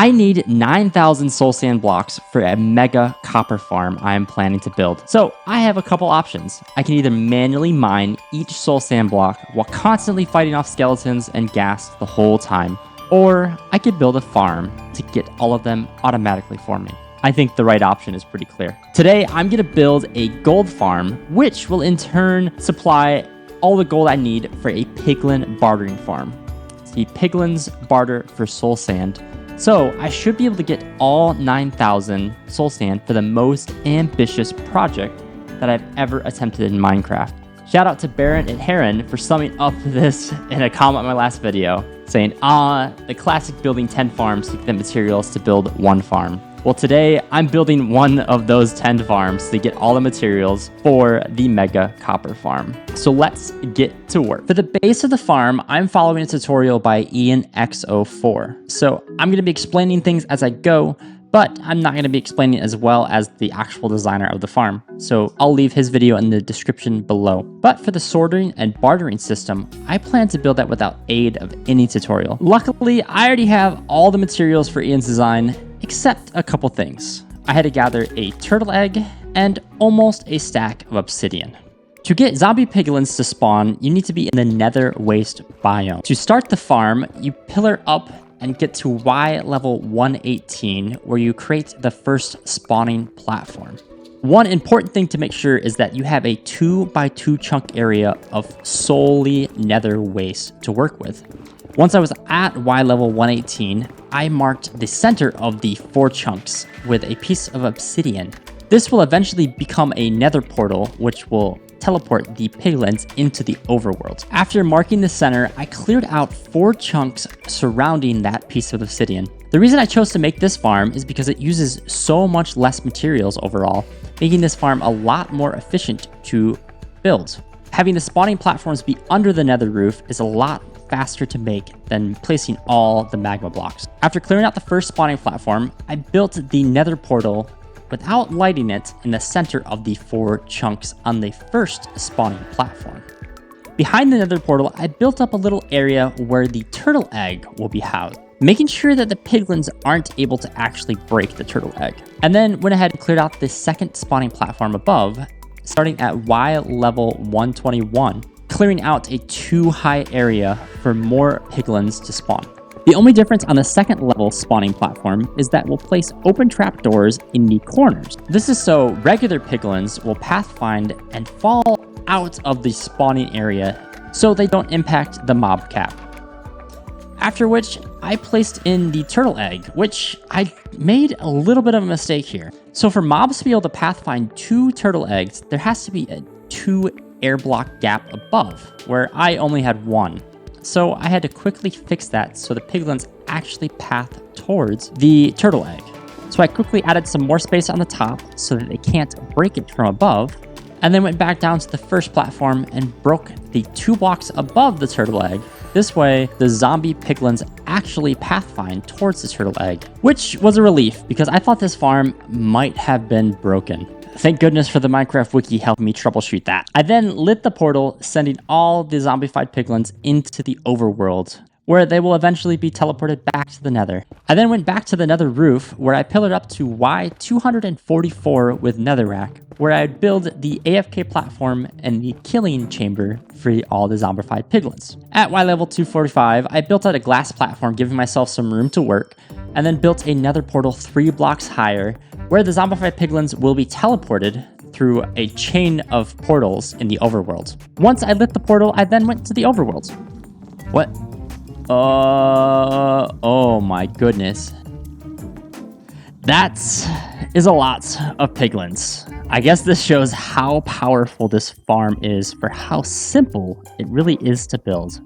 I need 9,000 soul sand blocks for a mega copper farm I am planning to build. So I have a couple options. I can either manually mine each soul sand block while constantly fighting off skeletons and ghast the whole time, or I could build a farm to get all of them automatically for me. I think the right option is pretty clear. Today, I'm gonna build a gold farm, which will in turn supply all the gold I need for a Pigln Bartering Farm. See, Piglins barter for soul sand. So I should be able to get all 9,000 soul sand for the most ambitious project that I've ever attempted in Minecraft. Shout out to Baron and Heron for summing up this in a comment on my last video, saying, the classic building 10 farms to get the materials to build one farm. Well, today I'm building one of those 10 farms to get all the materials for the mega copper farm. So let's get to work. For the base of the farm, I'm following a tutorial by IanX04. So I'm going to be explaining things as I go, but I'm not going to be explaining as well as the actual designer of the farm. So I'll leave his video in the description below. But for the sorting and bartering system, I plan to build that without aid of any tutorial. Luckily, I already have all the materials for Ian's design, except a couple things. I had to gather a turtle egg and almost a stack of obsidian. To get zombie piglins to spawn, you need to be in the nether waste biome. To start the farm, you pillar up and get to Y level 118, where you create the first spawning platform. One important thing to make sure is that you have a 2x2 chunk area of solely nether waste to work with. Once I was at Y level 118, I marked the center of the 4 chunks with a piece of obsidian. This will eventually become a nether portal, which will teleport the piglins into the overworld. After marking the center, I cleared out 4 chunks surrounding that piece of obsidian. The reason I chose to make this farm is because it uses so much less materials overall, making this farm a lot more efficient to build. Having the spawning platforms be under the nether roof is a lot faster to make than placing all the magma blocks. After clearing out the first spawning platform, I built the nether portal without lighting it in the center of the 4 chunks on the first spawning platform. Behind the nether portal, I built up a little area where the turtle egg will be housed, making sure that the piglins aren't able to actually break the turtle egg. And then went ahead and cleared out the second spawning platform above, starting at Y level 121, clearing out a too high area for more piglins to spawn. The only difference on the second level spawning platform is that we'll place open trapdoors in the corners. This is so regular piglins will pathfind and fall out of the spawning area so they don't impact the mob cap. After which, I placed in the turtle egg, which I made a little bit of a mistake here. So for mobs to be able to pathfind 2 turtle eggs, there has to be a 2 air block gap above, where I only had 1. So I had to quickly fix that so the piglins actually path towards the turtle egg. So I quickly added some more space on the top so that they can't break it from above, and then went back down to the first platform and broke the 2 blocks above the turtle egg. This way, the zombie piglins actually pathfind towards the turtle egg, which was a relief because I thought this farm might have been broken. Thank goodness for the Minecraft wiki helping me troubleshoot that. I then lit the portal, sending all the zombified piglins into the overworld, where they will eventually be teleported back to the nether. I then went back to the nether roof, where I pillared up to Y244 with netherrack, where I'd build the AFK platform and the killing chamber for all the zombified piglins. At Y level 245, I built out a glass platform, giving myself some room to work, and then built a nether portal 3 blocks higher, where the zombified piglins will be teleported through a chain of portals in the overworld. Once I lit the portal, I then went to the overworld. What? Oh my goodness. That is a lot of piglins. I guess this shows how powerful this farm is for how simple it really is to build.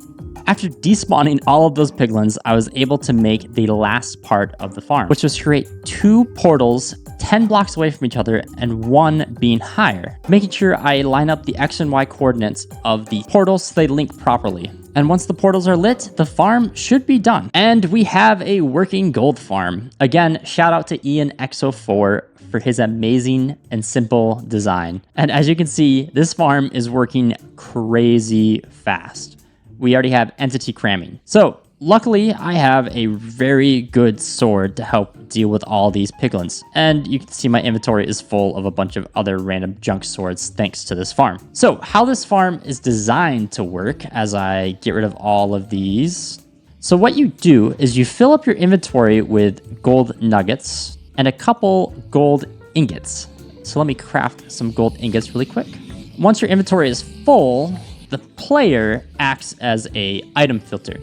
After despawning all of those piglins, I was able to make the last part of the farm, which was create 2 portals 10 blocks away from each other and 1 being higher, making sure I line up the X and Y coordinates of the portals so they link properly. And once the portals are lit, the farm should be done. And we have a working gold farm. Again, shout out to IanX04 for his amazing and simple design. And as you can see, this farm is working crazy fast. We already have entity cramming. So luckily, I have a very good sword to help deal with all these piglins. And you can see my inventory is full of a bunch of other random junk swords thanks to this farm. So how this farm is designed to work as I get rid of all of these. So what you do is you fill up your inventory with gold nuggets and a couple gold ingots. So let me craft some gold ingots really quick. Once your inventory is full, the player acts as a item filter.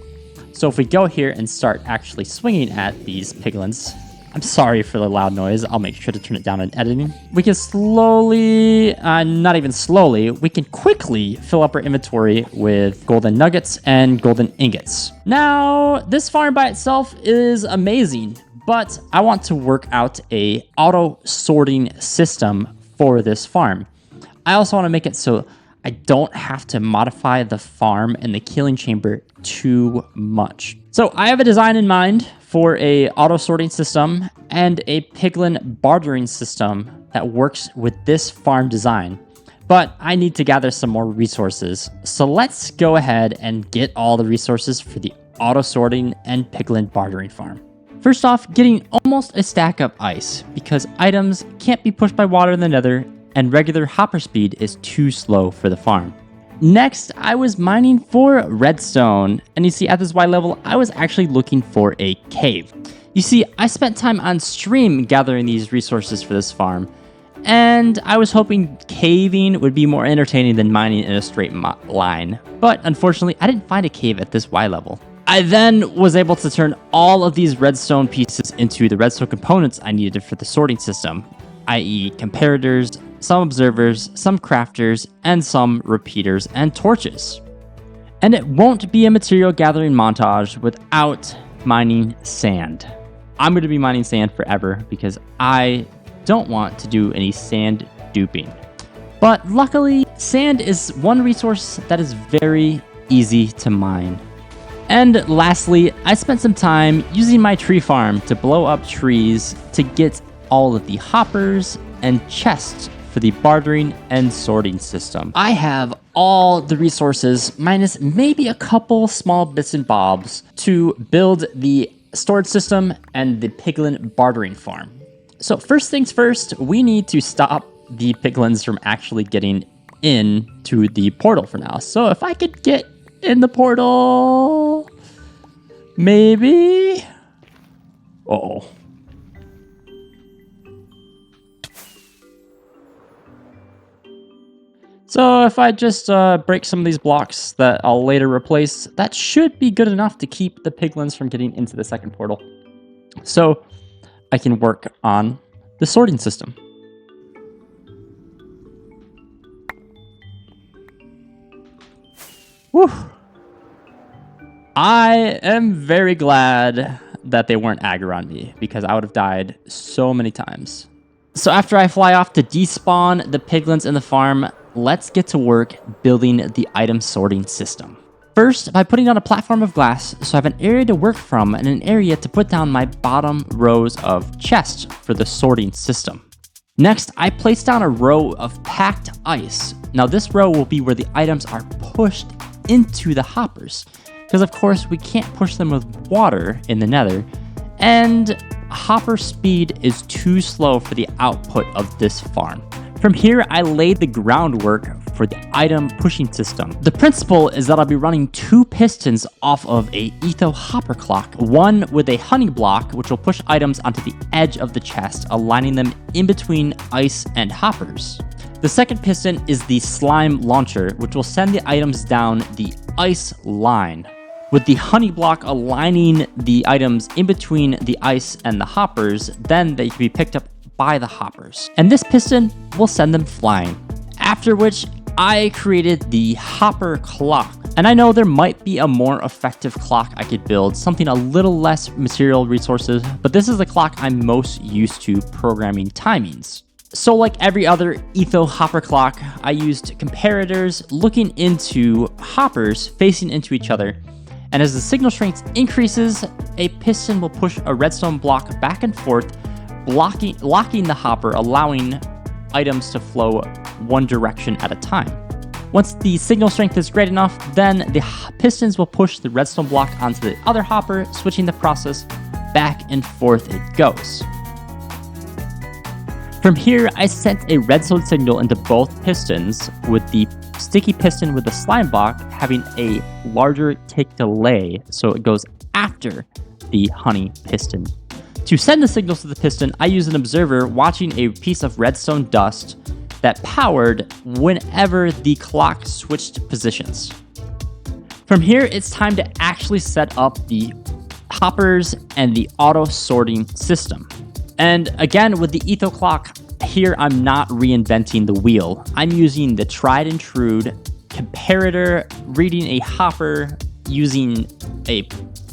So if we go here and start actually swinging at these piglins, I'm sorry for the loud noise. I'll make sure to turn it down in editing. We can slowly, not even slowly, we can quickly fill up our inventory with golden nuggets and golden ingots. Now, this farm by itself is amazing, but I want to work out a auto sorting system for this farm. I also want to make it so I don't have to modify the farm and the killing chamber too much. So I have a design in mind for a auto sorting system and a Pigln bartering system that works with this farm design. But I need to gather some more resources. So let's go ahead and get all the resources for the auto sorting and Pigln bartering farm. First off, getting almost a stack of ice because items can't be pushed by water in the nether and regular hopper speed is too slow for the farm. Next, I was mining for redstone, and you see at this Y level, I was actually looking for a cave. You see, I spent time on stream gathering these resources for this farm, and I was hoping caving would be more entertaining than mining in a straight line. But unfortunately, I didn't find a cave at this Y level. I then was able to turn all of these redstone pieces into the redstone components I needed for the sorting system, i.e. comparators, some observers, some crafters, and some repeaters and torches. And it won't be a material gathering montage without mining sand. I'm going to be mining sand forever because I don't want to do any sand duping. But luckily, sand is one resource that is very easy to mine. And lastly, I spent some time using my tree farm to blow up trees to get all of the hoppers and chests for the bartering and sorting system. I have all the resources minus maybe a couple small bits and bobs to build the storage system and the Pigln bartering farm. So first things first, we need to stop the piglins from actually getting into the portal for now. So if I could get in the portal, maybe. Uh-oh. So if I just break some of these blocks that I'll later replace, that should be good enough to keep the piglins from getting into the second portal. So I can work on the sorting system. Whew. I am very glad that they weren't aggro on me because I would have died so many times. So after I fly off to despawn the piglins in the farm, let's get to work building the item sorting system. First, by putting down a platform of glass so I have an area to work from and an area to put down my bottom rows of chests for the sorting system. Next, I place down a row of packed ice. Now this row will be where the items are pushed into the hoppers, because of course we can't push them with water in the nether, and hopper speed is too slow for the output of this farm. From here, I laid the groundwork for the item pushing system. The principle is that I'll be running 2 pistons off of a etho hopper clock, one with a honey block, which will push items onto the edge of the chest, aligning them in between ice and hoppers. The second piston is the slime launcher, which will send the items down the ice line, with the honey block aligning the items in between the ice and the hoppers. Then they can be picked up by the hoppers, and this piston will send them flying. After which, I created the hopper clock. And I know there might be a more effective clock I could build, something a little less material resources, but this is the clock I'm most used to programming timings. So like every other etho hopper clock, I used comparators looking into hoppers facing into each other. And as the signal strength increases, a piston will push a redstone block back and forth, locking the hopper, allowing items to flow one direction at a time. Once the signal strength is great enough, then the pistons will push the redstone block onto the other hopper, switching the process. Back and forth it goes. From here, I sent a redstone signal into both pistons, with the sticky piston with the slime block having a larger tick delay, so it goes after the honey piston. To send the signals to the piston, I use an observer watching a piece of redstone dust that powered whenever the clock switched positions. From here, it's time to actually set up the hoppers and the auto sorting system. And again, with the etho clock, here I'm not reinventing the wheel. I'm using the tried and true comparator, reading a hopper, using a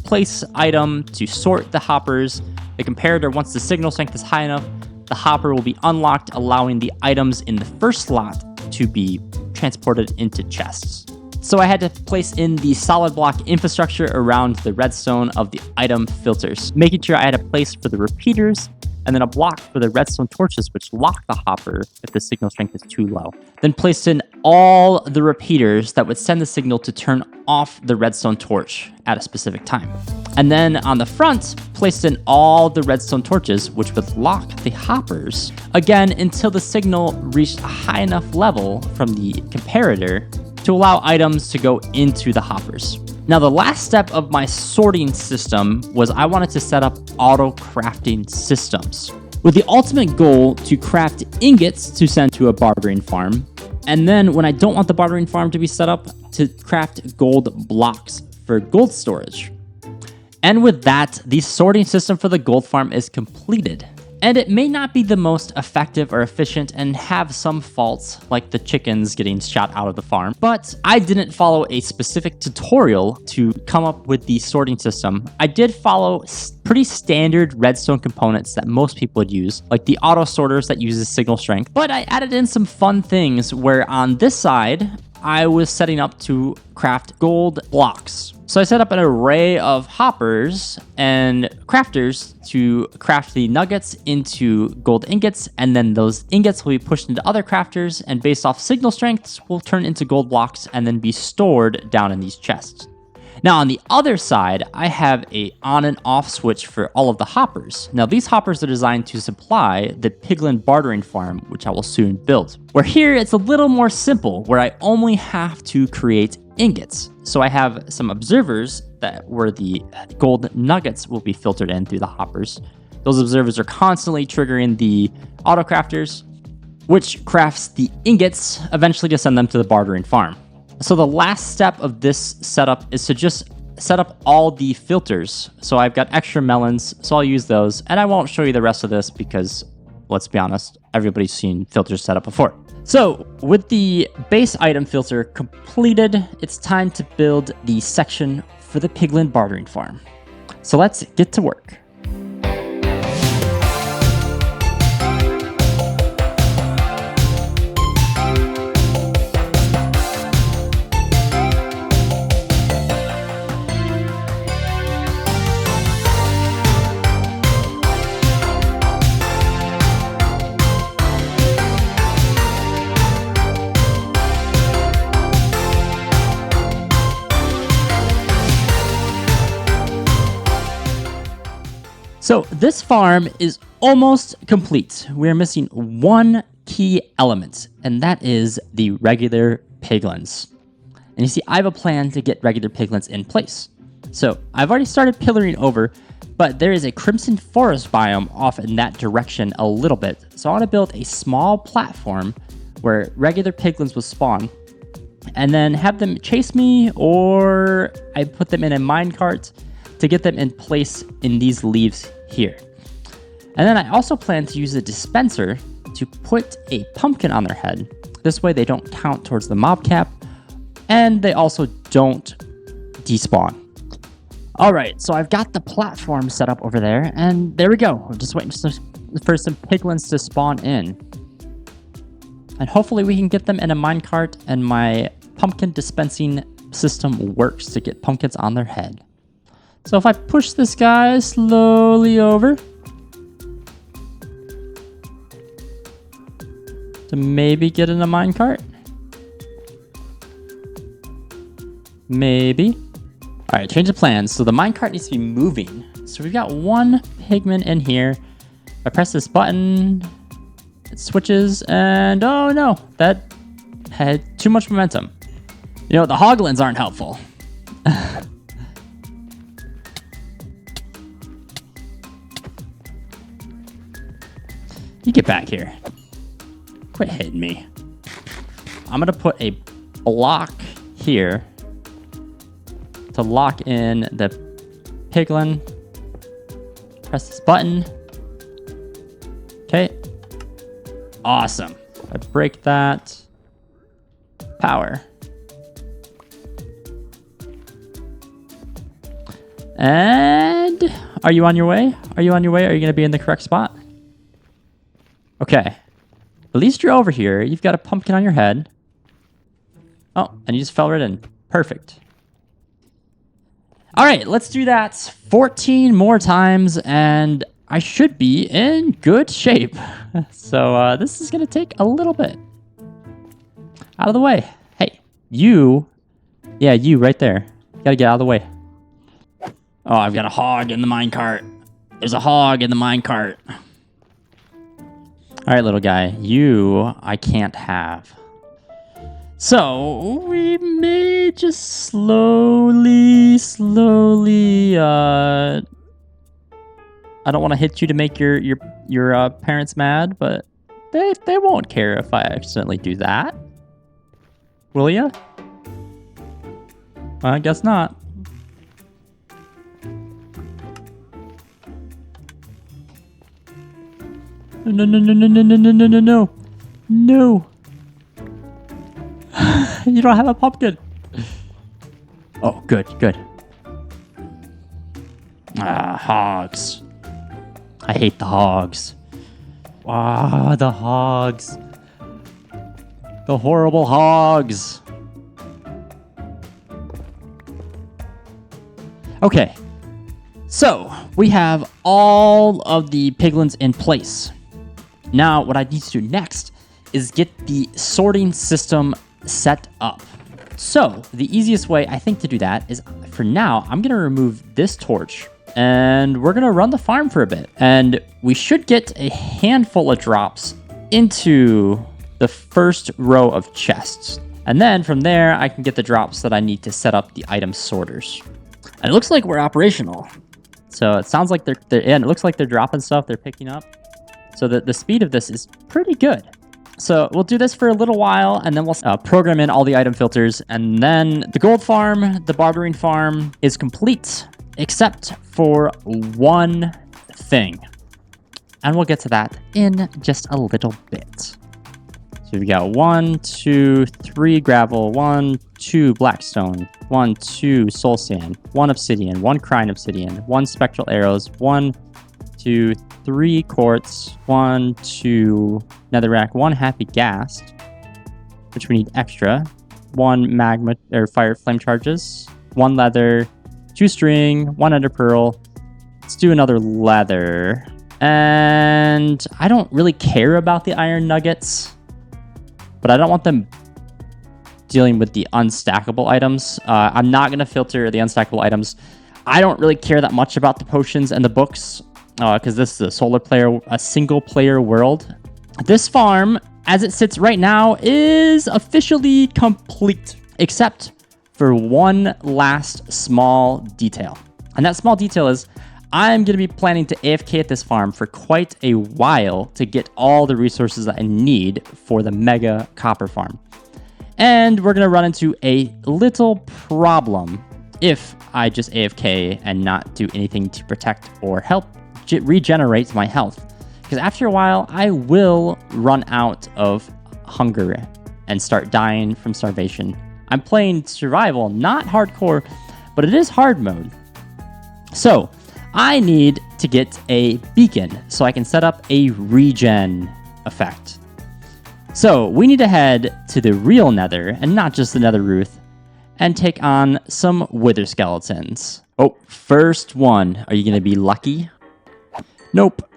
place item to sort the hoppers. The comparator, once the signal strength is high enough, the hopper will be unlocked, allowing the items in the first slot to be transported into chests. So I had to place in the solid block infrastructure around the redstone of the item filters, making sure I had a place for the repeaters, and then a block for the redstone torches, which lock the hopper if the signal strength is too low. Then placed in all the repeaters that would send the signal to turn off the redstone torch at a specific time. And then on the front, placed in all the redstone torches, which would lock the hoppers, again, until the signal reached a high enough level from the comparator to allow items to go into the hoppers. Now, the last step of my sorting system was I wanted to set up auto crafting systems, with the ultimate goal to craft ingots to send to a bartering farm, and then when I don't want the bartering farm to be set up, to craft gold blocks for gold storage. And with that, the sorting system for the gold farm is completed. And it may not be the most effective or efficient and have some faults, like the chickens getting shot out of the farm, but I didn't follow a specific tutorial to come up with the sorting system. I did follow pretty standard redstone components that most people would use, like the auto sorters that uses signal strength, but I added in some fun things where on this side, I was setting up to craft gold blocks. So I set up an array of hoppers and crafters to craft the nuggets into gold ingots, and then those ingots will be pushed into other crafters, and based off signal strengths will turn into gold blocks and then be stored down in these chests. Now on the other side, I have a on and off switch for all of the hoppers. Now these hoppers are designed to supply the Pigln Bartering Farm, which I will soon build. Where here it's a little more simple, where I only have to create ingots. So I have some observers where the gold nuggets will be filtered in through the hoppers. Those observers are constantly triggering the auto crafters, which crafts the ingots, eventually to send them to the bartering farm. So the last step of this setup is to just set up all the filters. So I've got extra melons, so I'll use those. And I won't show you the rest of this because, let's be honest, everybody's seen filters set up before. So with the base item filter completed, it's time to build the section for the Pigln Bartering Farm. So let's get to work. So this farm is almost complete. We're missing one key element, and that is the regular piglins. And you see, I have a plan to get regular piglins in place. So I've already started pillaring over, but there is a crimson forest biome off in that direction a little bit. So I want to build a small platform where regular piglins will spawn, and then have them chase me, or I put them in a minecart to get them in place in these leaves here. And then I also plan to use a dispenser to put a pumpkin on their head. This way they don't count towards the mob cap, and they also don't despawn. All right, so I've got the platform set up over there, and there we go. We're just waiting for some piglins to spawn in. And hopefully we can get them in a minecart, and my pumpkin dispensing system works to get pumpkins on their head. So if I push this guy slowly over to maybe get in a minecart. Maybe. All right, change of plans. So the minecart needs to be moving. So we've got one pigman in here. If I press this button, it switches, and oh no, that had too much momentum. You know, the hoglins aren't helpful. You get back here. Quit hitting me. I'm gonna put a block here to lock in the piglin. Press this button. Okay. Awesome. I break that. Power. And are you on your way? Are you on your way? Are you gonna be in the correct spot? Okay. At least you're over here. You've got a pumpkin on your head. Oh, and you just fell right in. Perfect. All right, let's do that 14 more times, and I should be in good shape. So this is going to take a little bit. Out of the way. Hey, you. Yeah, you right there. Got to get out of the way. Oh, I've got a hog in the minecart. There's a hog in the minecart. All right, little guy, you I can't have. So we may just slowly, I don't want to hit you to make your parents mad, but they won't care if I accidentally do that. Will ya? I guess not. No. No. You don't have a pumpkin. Oh, good. Ah, hogs. I hate the hogs. Ah, the hogs. The horrible hogs. Okay. So, we have all of the piglins in place. Now, what I need to do next is get the sorting system set up. So, the easiest way I think to do that is, for now, I'm going to remove this torch and we're going to run the farm for a bit. And we should get a handful of drops into the first row of chests. And then from there, I can get the drops that I need to set up the item sorters. And it looks like we're operational. So it sounds like and it looks like they're dropping stuff, they're picking up. So the speed of this is pretty good. So we'll do this for a little while, and then we'll program in all the item filters, and then the gold farm, the bartering farm, is complete, except for one thing. And we'll get to that in just a little bit. So we got 1, 2, 3 gravel, 1, 2 blackstone, 1, 2 soul sand, 1 obsidian, 1 crying obsidian, 1 spectral arrows, 1, 2, 3 quartz, 1, 2 netherrack, 1 happy gas, which we need extra, 1 magma or fire flame charges, 1 leather, 2 string, 1 ender pearl. Let's do another leather. And I don't really care about the iron nuggets, but I don't want them dealing with the unstackable items. I'm not going to filter the unstackable items. I don't really care that much about the potions and the books, because this is a single player world. This farm, as it sits right now, is officially complete, except for one last small detail. And that small detail is I'm going to be planning to AFK at this farm for quite a while to get all the resources that I need for the mega copper farm. And we're going to run into a little problem if I just AFK and not do anything to protect or help regenerate my health. Because after a while, I will run out of hunger and start dying from starvation. I'm playing survival, not hardcore, but it is hard mode. So I need to get a beacon so I can set up a regen effect. So we need to head to the real nether and not just the nether Ruth and take on some wither skeletons. Oh, first one. Are you going to be lucky? Nope.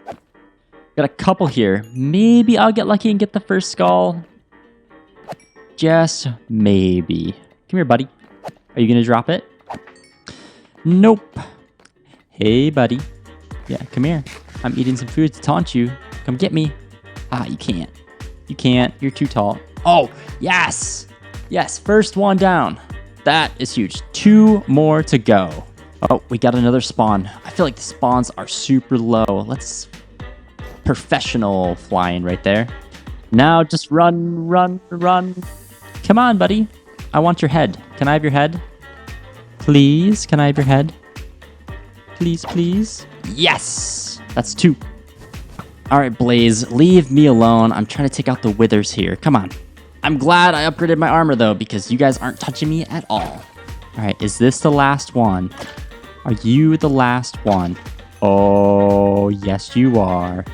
Got a couple here. Maybe I'll get lucky and get the first skull. Just maybe. Come here, buddy. Are you going to drop it? Nope. Hey, buddy. Yeah, come here. I'm eating some food to taunt you. Come get me. Ah, you can't. You can't. You're too tall. Oh, yes. Yes, first one down. That is huge. 2 more to go. Oh, we got another spawn. I feel like the spawns are super low. Let's... Professional flying right there. Now just run, run, run. Come on, buddy. I want your head. Can I have your head? Please, can I have your head? Please, please. Yes! That's 2. All right, Blaze, leave me alone. I'm trying to take out the withers here. Come on. I'm glad I upgraded my armor, though, because you guys aren't touching me at all. All right, is this the last one? Are you the last one? Oh, yes, you are.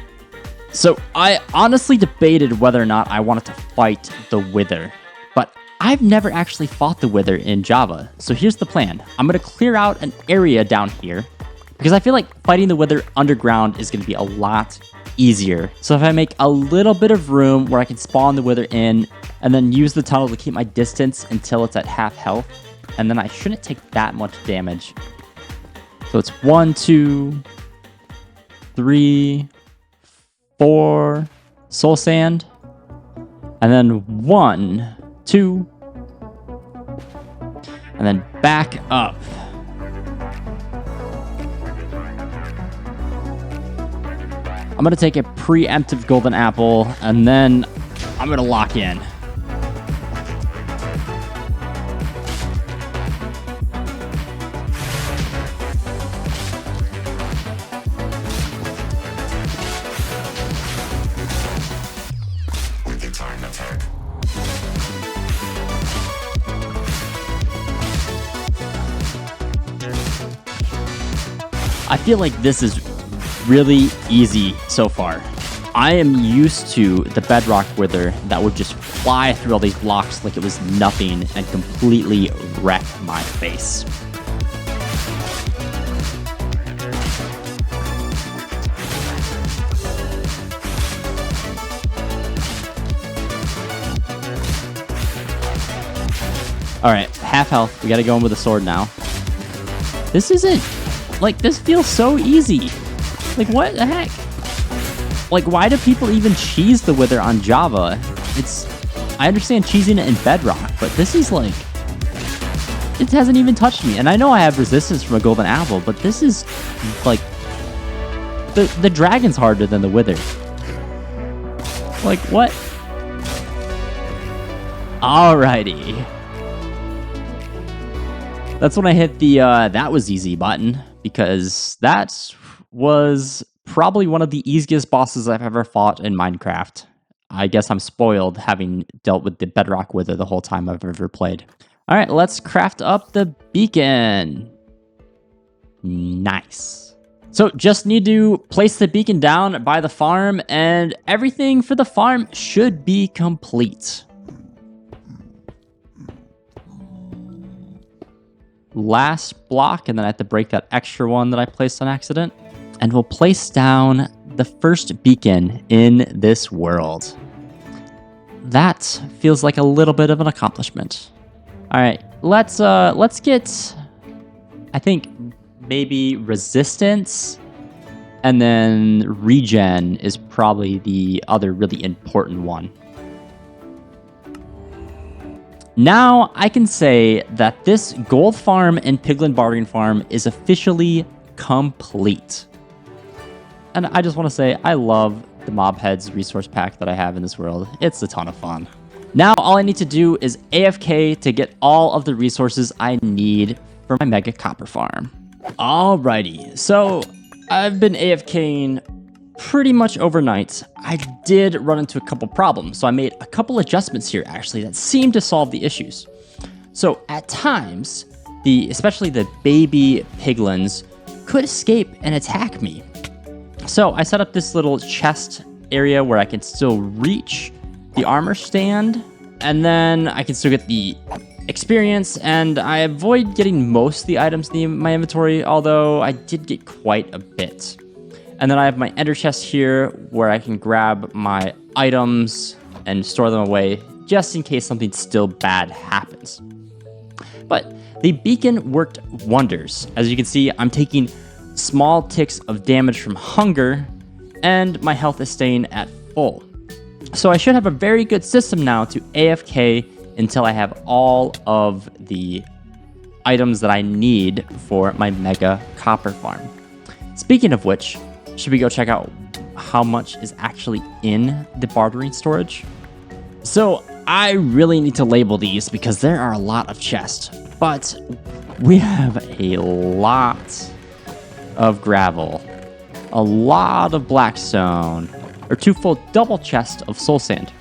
So I honestly debated whether or not I wanted to fight the wither, but I've never actually fought the wither in Java. So here's the plan. I'm going to clear out an area down here because I feel like fighting the wither underground is going to be a lot easier. So if I make a little bit of room where I can spawn the wither in and then use the tunnel to keep my distance until it's at half health, and then I shouldn't take that much damage. So it's 1, 2, 3, 4 soul sand, and then 1, 2, and then back up. I'm gonna take a preemptive golden apple, and then I'm gonna lock in. I feel like this is really easy so far. I am used to the bedrock wither that would just fly through all these blocks like it was nothing and completely wreck my face. All right, half health. We got to go in with a sword now. This isn't... Like, this feels so easy. Like, what the heck? Like, why do people even cheese the wither on Java? I understand cheesing it in Bedrock, but this is like... It hasn't even touched me. And I know I have resistance from a golden apple, but this is, like... The dragon's harder than the wither. Like, what? Alrighty. That's when I hit the, that was easy button, because that was probably one of the easiest bosses I've ever fought in Minecraft. I guess I'm spoiled having dealt with the bedrock wither the whole time I've ever played. All right, let's craft up the beacon. Nice. So just need to place the beacon down by the farm, and everything for the farm should be complete. Last block, and then I have to break that extra one that I placed on accident. And we'll place down the first beacon in this world. That feels like a little bit of an accomplishment. All right, let's get, I think, maybe resistance, and then regen is probably the other really important one. Now I can say that this gold farm and Pigln Bartering Farm is officially complete. And I just want to say I love the Mob Heads resource pack that I have in this world. It's a ton of fun. Now all I need to do is AFK to get all of the resources I need for my mega copper farm. Alrighty, so I've been AFKing pretty much overnight. I did run into a couple problems, so I made a couple adjustments here actually that seemed to solve the issues. So at times, especially the baby piglins could escape and attack me. So I set up this little chest area where I can still reach the armor stand, and then I can still get the experience, and I avoid getting most of the items in my inventory, although I did get quite a bit. And then I have my ender chest here where I can grab my items and store them away just in case something still bad happens. But The beacon worked wonders. As you can see, I'm taking small ticks of damage from hunger, and my health is staying at full. So I should have a very good system now to AFK until I have all of the items that I need for my mega copper farm. Speaking of which, should we go check out how much is actually in the bartering storage? So I really need to label these because there are a lot of chests, but we have a lot of gravel, a lot of blackstone, or 2 full double chests of soul sand.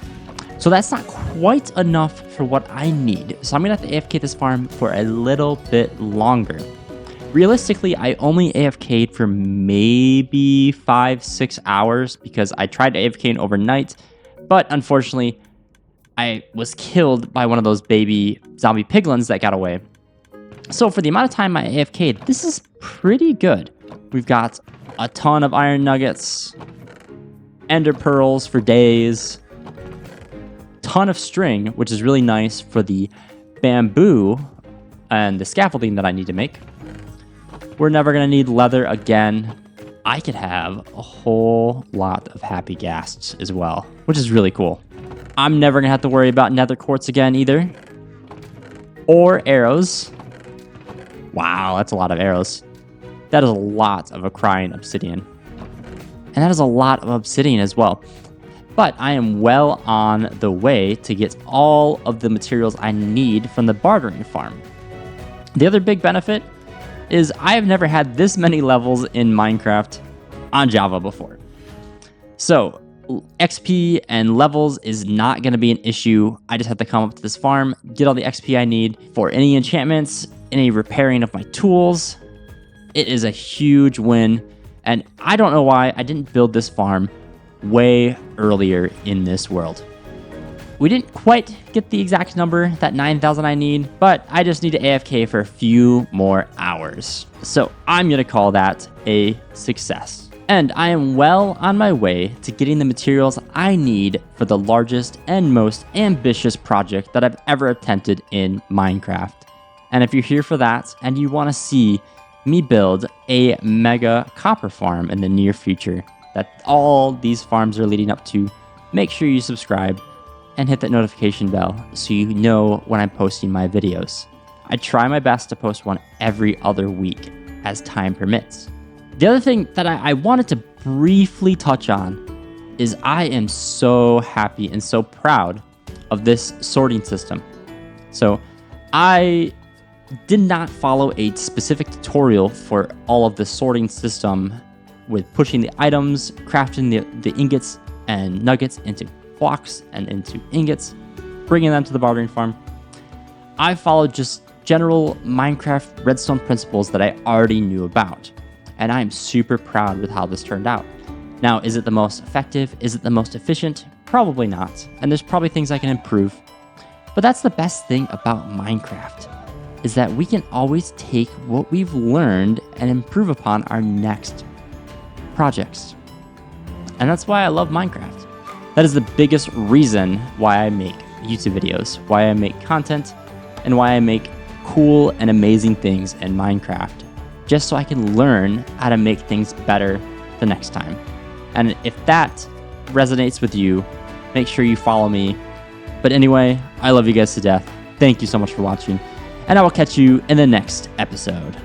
So that's not quite enough for what I need. So I'm gonna have to AFK this farm for a little bit longer. Realistically, I only AFK'd for maybe 5-6 hours because I tried to AFK overnight, but unfortunately, I was killed by one of those baby zombie piglins that got away. So for the amount of time I AFK'd, this is pretty good. We've got a ton of iron nuggets, ender pearls for days, ton of string, which is really nice for the bamboo and the scaffolding that I need to make. We're never going to need leather again. I could have a whole lot of happy ghasts as well, which is really cool. I'm never going to have to worry about nether quartz again either. Or arrows. Wow, that's a lot of arrows. That is a lot of a crying obsidian. And that is a lot of obsidian as well. But I am well on the way to get all of the materials I need from the bartering farm. The other big benefit is I have never had this many levels in Minecraft on Java before. So XP and levels is not going to be an issue. I just have to come up to this farm, get all the XP I need for any enchantments, any repairing of my tools. It is a huge win. And I don't know why I didn't build this farm way earlier in this world. We didn't quite get the exact number, that 9,000 I need, but I just need to AFK for a few more hours. So I'm going to call that a success. And I am well on my way to getting the materials I need for the largest and most ambitious project that I've ever attempted in Minecraft. And if you're here for that and you want to see me build a mega copper farm in the near future that all these farms are leading up to, make sure you subscribe and hit that notification bell so you know when I'm posting my videos. I try my best to post one every other week as time permits. The other thing that I wanted to briefly touch on is I am so happy and so proud of this sorting system. So I did not follow a specific tutorial for all of the sorting system with pushing the items, crafting the ingots and nuggets into blocks and into ingots, bringing them to the bartering farm. I followed just general Minecraft redstone principles that I already knew about, and I'm super proud with how this turned out. Now, is it the most effective? Is it the most efficient? Probably not, and there's probably things I can improve. But that's the best thing about Minecraft, is that we can always take what we've learned and improve upon our next projects. And that's why I love Minecraft. That is the biggest reason why I make YouTube videos, why I make content, and why I make cool and amazing things in Minecraft, just so I can learn how to make things better the next time. And if that resonates with you, make sure you follow me. But anyway, I love you guys to death. Thank you so much for watching, and I will catch you in the next episode.